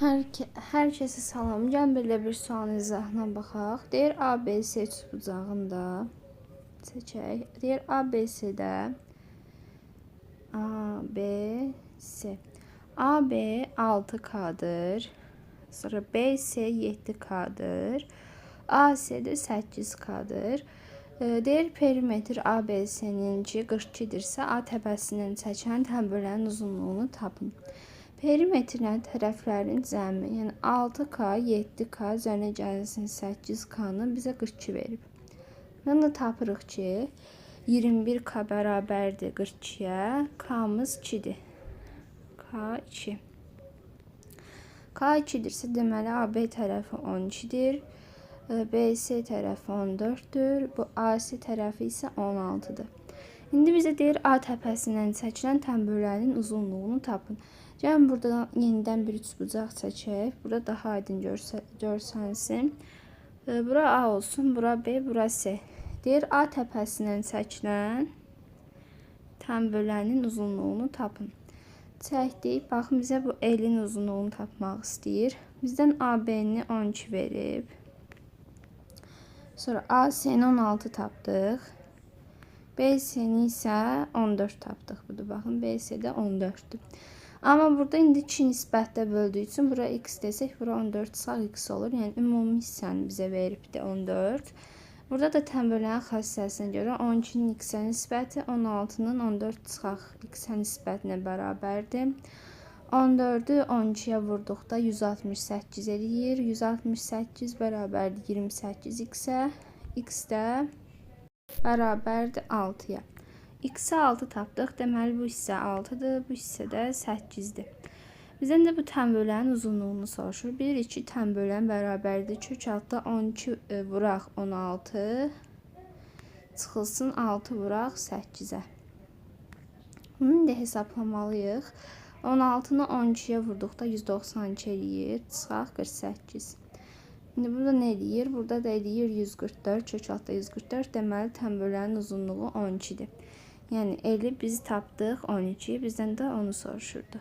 Hər kəsə salam. Gəlin belə bir sualın izahına baxaq. Deyir ABC üçbucağında seçək. Deyir ABC-də ABC AB 6K-dır. Sonra BC 7K-dır. AC-də 8K-dır. Deyir perimetr ABC-nin 42-dirsə A təpəsindən çəkilən təbəələrin uzunluğunu tapın. Perimetrin tərəflərin cəmi, yəni 6K, 7K, üzərinə gəlsin 8K-nı bizə 42 verib. Bunu da tapırıq ki, 21K bərabərdir 42-yə, K-mız 2-dir. K2. K2-dirsə deməli AB tərəfi 12-dir, BC tərəfi 14-dür, bu AC tərəfi isə 16-dır. İndi bizə deyir A təpəsindən çəkilən təbəələrin uzunluğunu tapın. Gəlin burada yenidən bir üçbucaq çəkək. Burada daha aydın görsənsin. Bura A olsun, bura B, bura C. Deyir A təpəsindən çəkilən təbəələrin uzunluğunu tapın. Çəkdik. Baxın bizə bu L-in uzunluğunu tapmaq istəyir. Bizdən AB-ni 12 verib. Sonra AC-ni 16 tapdıq. BC-ni isə 14 tapdıq. Budur, baxın BC-də 14-dür. Amma burada indi 2 nisbətdə böldüyü üçün bura x desək, bura 14 sağ x olur. Yəni ümumi hissəni bizə veribdir 14. Burada da təbəələrin xassəsinə görə 12-nin x-ə nisbəti 16-nın 14 çıxaq x-ə nisbətinə bərabərdir. 14-ü 12-yə vurduqda 168 eləyir. 168 bərabərdir 28 x-ə. X də bərabərdir 6-ya. X-ə 6 tapdıq. Deməli bu hissə 6-dır, bu hissə də 8-dir. Bizdən də bu təbəələrin uzunluğunu soruşur. Bilirik ki, təbəələn bərabərdir. Kök altda 12 vuraq 16 çıxılsın 6 vuraq 8-ə. Bunu da hesablamalıyıq. 16-nı 12-yə vurduqda 192 eləyir. Çıxaq 48. İndi burada nə eləyir? Burada da eləyir 144. Kök altda 144. Deməli təbəələrin uzunluğu 12-dir. Yəni L-i biz tapdıq 12, bizdən də onu soruşurdu.